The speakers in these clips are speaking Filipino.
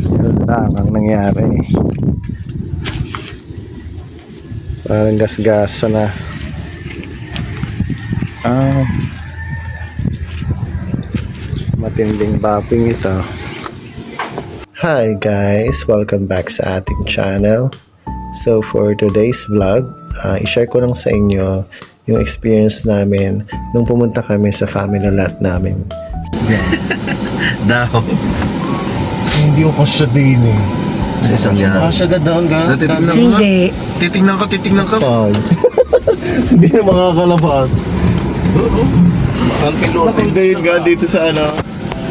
Yun lang ang nangyari. Parang gas-gasa na. Matinding bapping ito. Hi guys! Welcome back sa ating channel. So for today's vlog, i-share ko lang sa inyo yung experience namin nung pumunta kami sa family lot namin. Daw. Hindi ko kasya din eh. Sa isang yan. Kasya gadaon ka? Hindi. Titingnan ka. Hindi na makakalabas. Hindi yun nga dito sa ano.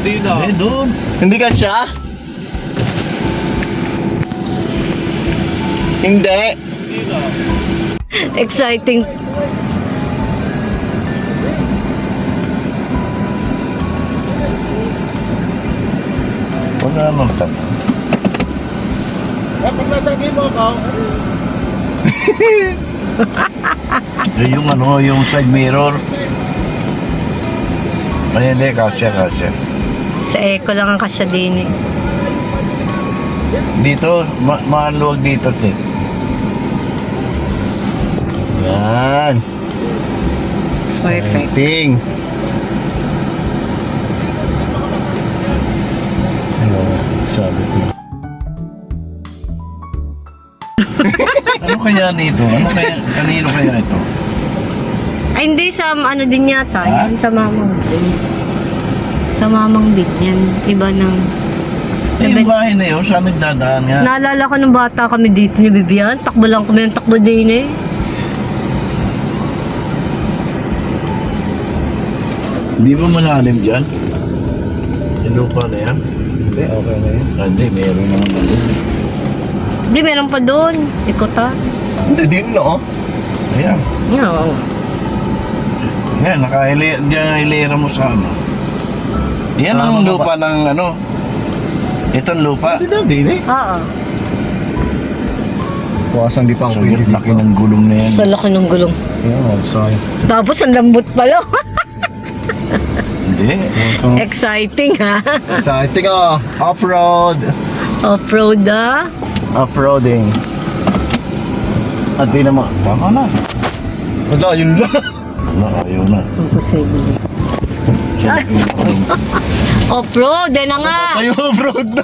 Hindi na. Eh, doon. Hindi kasya? Hindi. Exciting. Wala naman tanong. Pag nasa game mo ako. Yung ano, yung side mirror. Ay, hindi, kasya. Sa eco lang ang kasya din eh. Dito, maluwag dito, Tip. Yan. Perfect. Ting. Sabi ko. Ano kaya nito? Kanino kaya ito? Ay hindi, sa ano din yata. Ha? Yan, sa mamang din. Sa mamang din yan. Iba ng... Yung bahay na yun, saan nagdadaan nga? Naalala ko nung bata kami dito ni Bibian. Takbo lang kami ng takbo din eh. Hindi ba malalim dyan? Yung lupa na yan? Hindi, okay na yun. Hindi, meron naman doon. Hindi, meron pa doon. Ikutan. Hindi din, no? Ayan. Oo. Yan, nakahilera mo sa ano. Yan ang lupa ng ano. Itong lupa. Hindi daw din eh. Oo. Kuwasang di pa So, ako pwede yung laki ng gulong na yan. Sa laki ng gulong. Yan, sayang. Tapos ang lambot pala. Hindi. Exciting ha. Exciting oh. Off-road. Off-road ah. Off-roading. At di naman. Tama na. Wala, yun lang. Wala, ayaw na. Imposible. Off-road, na nga. Kayo off-road na.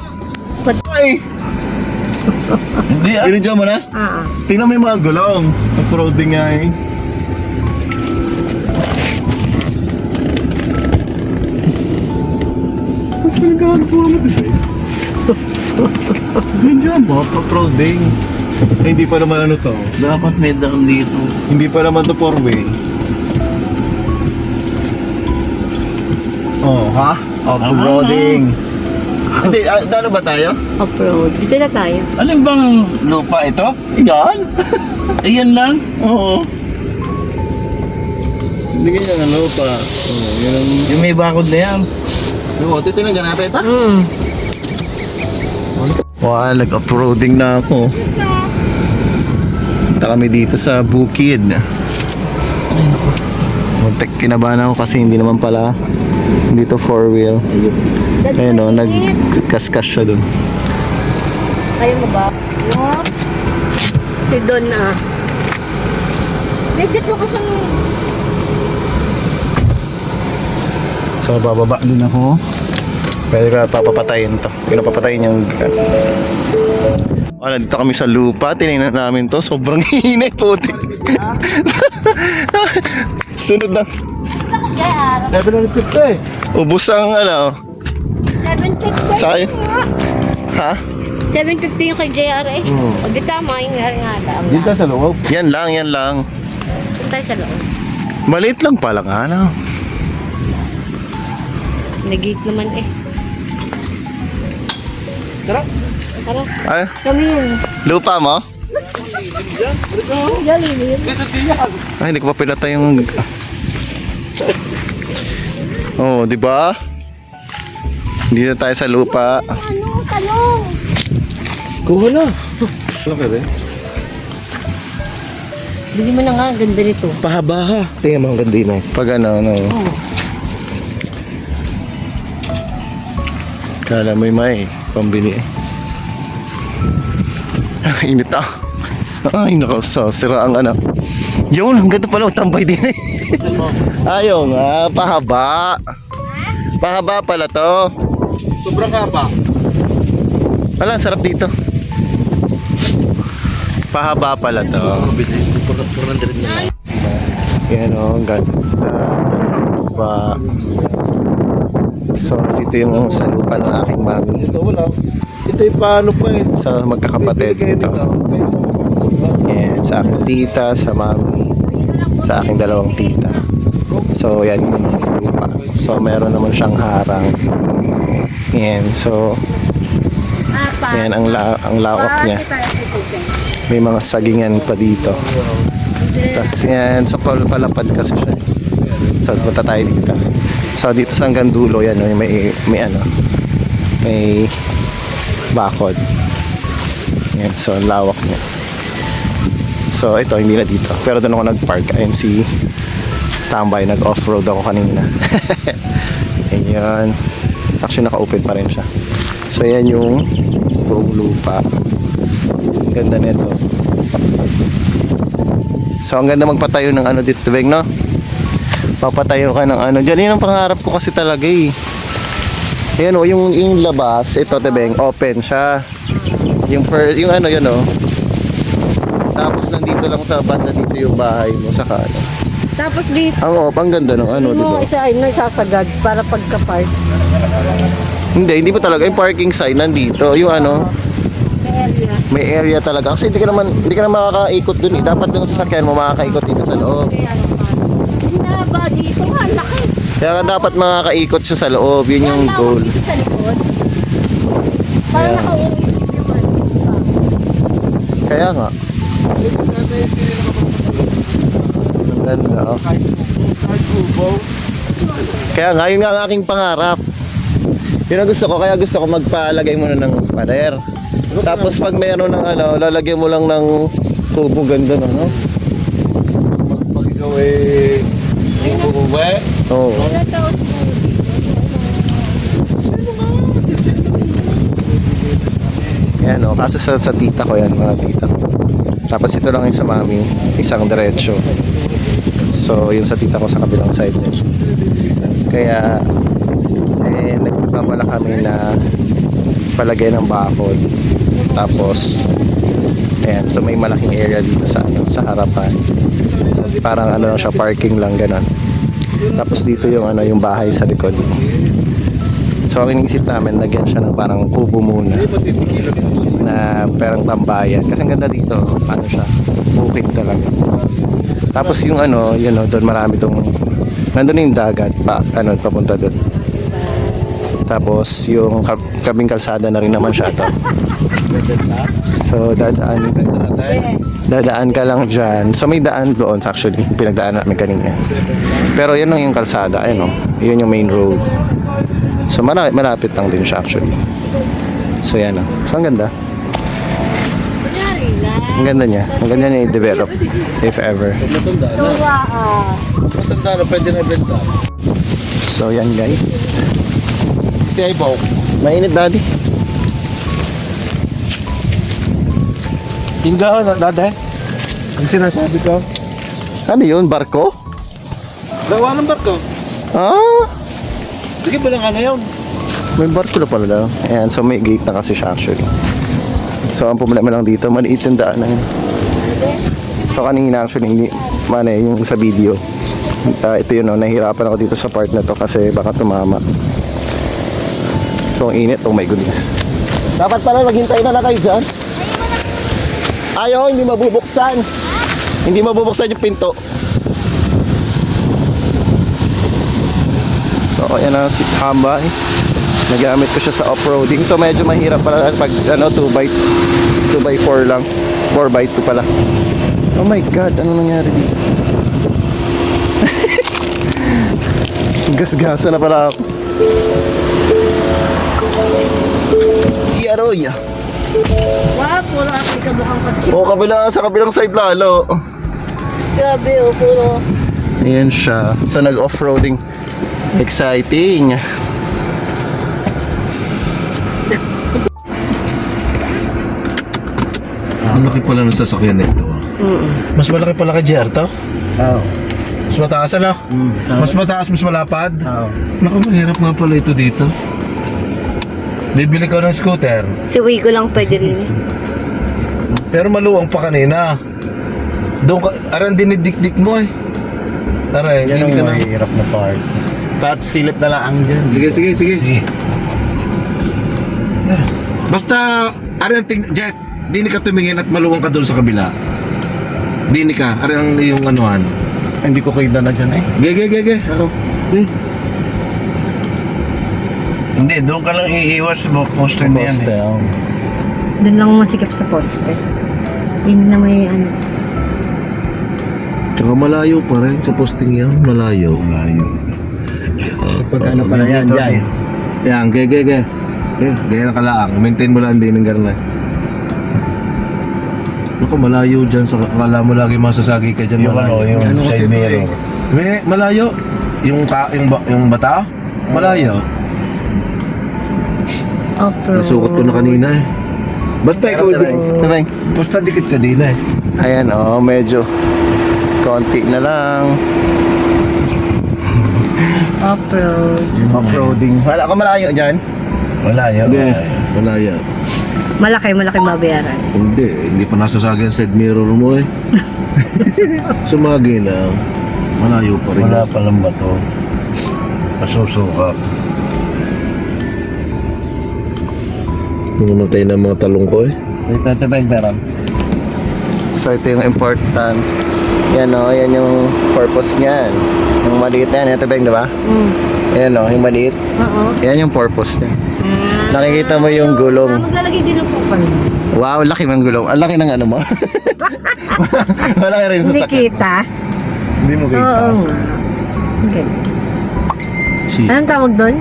Pat- Ay! Hindi ah. Binidyo mo na? Tingnan mo yung mga gulong. Off-roading nga eh. Binidyo mo, off-roading. Eh, hindi pa naman ano to. Dapat may daan dito. Hindi pa naman to 4-way. Oh, ha? Off-roading. Hindi, ano ba tayo? Off-road. Dito na tayo. Alin bang lupa ito? Yan? Ayan lang. Oo. Hindi ganyan ano pa. Oo, yun ang... Yung may bakod na yan. Oo, titinagan natin ito. Hmm. Wow, nag-off-roading na ako. Punta kami dito sa bukid. Ay, naku. Muntik kinabahan ako kasi hindi naman pala dito 4-wheel. Ayun o, nagkaskas siya dun. Ayaw mo ba? What? Si Don na. Legit mo kasang... So, bababa din ako. Pwede ka papapatayin to. Pwede na papatayin yung... Nandito kami sa lupa. Tinignan namin to. Sobrang init. Putik. Sunod na. 750. Ubus ang ano. 750. Say. Ha? 750 yung kay JR eh. Pag di tama, yung nga Dito sa loob. Yan lang, yan lang. Tayo sa loob. Maliit lang pala nga, ano. Nag-gate naman eh. Tara. Tara, Ay, kami yun. lupa mo? Galing yun. Ay, hindi ko pa pinatay yung... Oh, di ba? Dito tayo sa lupa. Ano? Talong! Kuha na. Ano ka rin? Bili mo na nga, ganda nito. Pahaba ha. Tingnan mo ang ganda na. Pag ano. Oh. Kala mo yung may pambili eh. Init na. Ay, nako, so, sira ang ano. Yun, ang ganda pala, tambay din eh. Ayaw nga, pahaba. Pahaba pala to. Sobrang haba. Wala, sarap dito. Pahaba pala to. Yan o, ang ganda. Pa. So, dito yung sa lupa ng aking mami. Ito wala. Ito yung paano pa eh. Sa magkakapatid dito. Yan, sa aking tita, sa mami, sa aking dalawang tita. So, yan yung lupa. So, meron naman siyang harang. Yan, so, yan ang lawak niya. May mga sagingan pa dito. Tapos yan, so palapad kasi siya. So, punta tayo dito. So, dito sa hanggang dulo, yan, may ano, may bakod. Yan, so, ang lawak niya. So, ito, hindi na dito. Pero doon ako nag-park. Ayun si Tambay, nag-off-road ako kanina. Ayan. Actually, naka-open pa rin siya. So, yan yung buong lupa. Ganda nito. So, ang ganda magpatayo ng ano dito, Beng, no? Papatayo ka ng ano. Diyan, yun ang pangarap ko kasi talaga eh. Ayan o, yung labas, ito, Tebeng, open siya. Yung ano, yun o. Tapos nandito lang sa banda dito yung bahay mo sa kanan. Tapos dito, Ang ganda ng ano, di ba? isa ay isasagad para pagka-park. Hindi pa talaga yung parking sign nandito. Yung ano, May area. may area talaga. Kasi hindi ka naman makakaikot dun eh. Dapat yung sasakyan mo makakaikot dito sa loob. Hinaba dito nga, laki. Kaya nga dapat makakaikot siya sa loob. Yun yung goal. Dito sa likod. Parang Yeah. naka-uusip yung ano. Kaya nga. Ang ganda, oh. Kaya nga, yun nga ang aking pangarap. Yun ang gusto ko, kaya gusto ko magpalagay muna ng pader. Tapos pag meron ng ano, lalagyan mo lang ng kubo, ganda na, no? Pag ikaw eh, uuwi. Oo. Ilan taon mo? Yan, oh. Kaso sa tita ko yan, mga tita ko. Tapos ito lang yung sa mami, isang diretso. So, yun sa tita ko sa kabilang side niya. Kaya, nagpapala kami na palagay ng bakod. Tapos, ayan, so may malaking area dito sa harapan. So, parang ano lang siya, parking lang ganun. Tapos dito yung yung bahay sa likod. So ang iniisip namin, lagyan siya ng parang kubo muna na parang tambayan. Kasi ang ganda dito, ano siya, bukid talaga. Tapos yung doon marami nandun yung dagat, papunta doon. Tapos yung kabing kalsada na rin naman siya to. So dadaan ka lang dyan. So may daan doon actually, pinagdaan namin kanina. Pero yun lang yung kalsada, ayun yun yung main road. So malapit lang din siya actually. So yan So ang ganda. Kunyari lang. Ang ganda niya. Ang ganda niya i-develop if ever. Matanda na. Tuwa Matanda na, pwede na benta. So yan guys. Ito ay bawk. Mainit daddy. Tingga na, dada. Ang sinasabi ko. Ano yun? Barko? Gawa ng barko. Ah! Sige ba lang ano yun? May barko na pala daw. Ayan, so may gate na kasi siya actually. So ang problema lang dito, maliit yung daan na yun. So kanina actually, yung sa video. Ito yun, nahihirapan ako dito sa part na to kasi baka tumama. So ang init, oh my goodness. Dapat pala maghintay na kayo dyan. Ayaw, hindi mabubuksan. Hindi mabubuksan yung pinto. So ayan na si Tambay. Nagamit ko siya sa off-roading. So medyo mahirap pala pag 2x4 lang. 4x2 pala. Oh my god, ano nangyari dito? Gas-gasa na pala ako. Yaroy. Wow, puro ako kabukhang pag-chip. O sa kabilang side lalo. Grabe, puro. Ayan siya. So nag-off-roading. Exciting. Ang laki pala ng sasakyan nito. Mas malaki pala kay JR to? Oo. Mas mataas ano? Mas mataas, mas malapad? Oo. Naku, mahirap nga pala ito dito. Bibili ko ng scooter. Si Uy ko lang pwede rin. Pero maluwang pa kanina. Doon ka, aran dinidikdik mo eh. Aray, Yan hindi ka ang na. mahirap na part. Pat silip na lang dyan. Sige. Basta, aran Jet, dini ka tumingin at maluwang ka doon sa kabila. Dini ka, aran yung anuhan. Hindi ko kita na dyan eh. Ge. Pero, Hindi, doon ka lang iiwas sa poster na yan poste, eh. oo. Doon lang masikip sa poste. Hindi na may ano. Tsaka malayo pa rin sa posting yan, malayo. Pag ano pala yan, dyan. Yan, ge. Gaya na kalaang, maintain mo lang din ng garna. Naku, malayo dyan, sa akala mo lagi masasagi ka dyan, malayo. Ano kasi ito eh. Malayo. Yung bata? Malayo. Off-road. Nasukat ko na kanina eh. Basta ikaw, Tabeng. basta dikit ka din eh. Ayan oh, medyo konti na lang. Off-road. Off-roading. Wala ka malayo dyan? Malayo. Malayo. Malaki babayaran. Hindi pa nasasagi ang side mirror mo eh. Sumagi na. Malayo pa rin. Wala palang bato. Pasusuka. Pumunta tayo ng mga talong ko eh. Ito, Tabeng, meron. So ito yung importance. Yan o, yan yung purpose niyan. Yung maliit na yan, ito Tabeng, diba? Yan o, yung maliit. Oo. Yan yung purpose niya. Nakikita mo yung gulong. Maglalagay din ng pupal. Wow, laki ng gulong. Ang laki ng ano mo. Malaki rin sa Hindi sakit. kita. Hindi mo Oo nga. Okay. Anong tawag doon?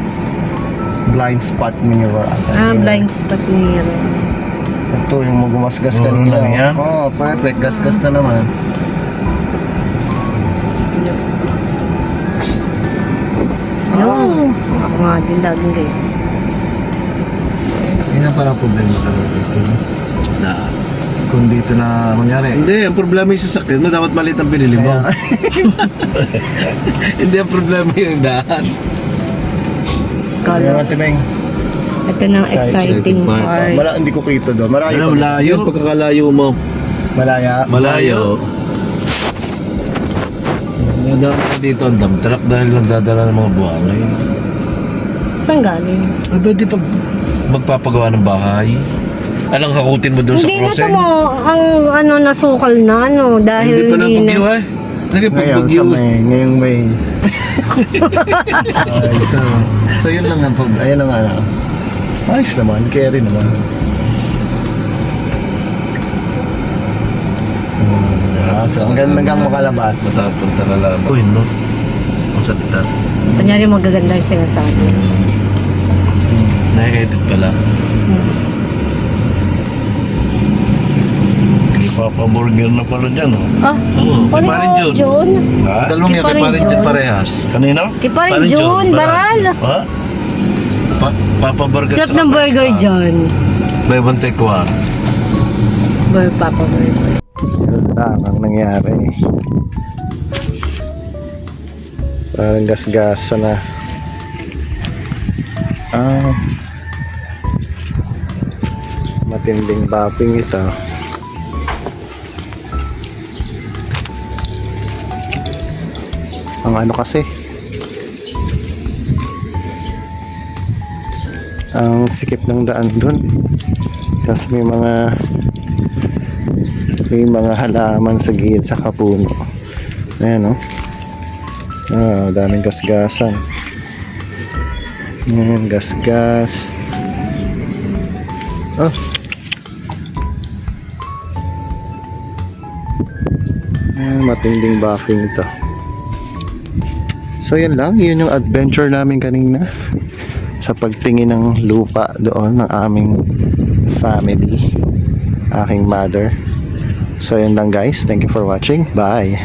Blind spot mirror. Blind spot mirror. Ito yung magumasgas Oo, kanina. lang yan. Oh, perfect. Gasgas na naman. No. Ako nga din laging kayo. Yun ang parang problema talaga dito. Na. Kung dito na, kunyari, Hindi, ang problema yung sasakyan mo, dapat maliit ang pinili mo. Hindi ang problema yung daan. Kaya Kala. Tibeng. Ito na ang exciting Exciting part. part. Hindi ko kita doon. Malayo Ano, pa. malayo. Yung pagkakalayo mo. Malaya. Malayo. Nadaan ka dito ang dump truck dahil nagdadala ng mga buhangay. Saan galing? Ay, pwede pag magpapagawa ng bahay. Alang hakutin mo doon sa Hindi na crossing. to mo ang ano nasukal na ano dahil Hindi pa hindi bagyo na. eh. Lagi pag Ngayon bagyo. sa May. Ngayong May. Ay, so yun lang ang ayun ang ano. Ayos naman. Carry naman. So ang ganda ng makalabas. Matapunta na lang. Uy, no? Ang salita. Kunyari magaganda yung sinasabi. Na-edit pala. May papaburger na pala dyan, oh. Ah, Oo, kay Parin Jun. Jun. Ha? Dalawang yan, kay Parin Parin Jun Jun. parehas. Kanino? Kay Parin Parin Jun, Jun, baral. Ha? Papa Burger. Sarap ng burger John. Buy one take one. Papa burger. Yun lang ang nangyari. Parang gas-gasa na. Matinding bapping ito. Ang ano kasi, ang sikip ng daan dun. Kasi may mga halaman sa gilid sa kapuno. Ayan, no? Daming gasgasan. Ayan, gasgas. Oh. Ayan, matinding buffing ito. So yan lang, yun yung adventure namin kanina sa pagtingin ng lupa doon ng aming family, aking mother. So yun lang guys, thank you for watching, bye.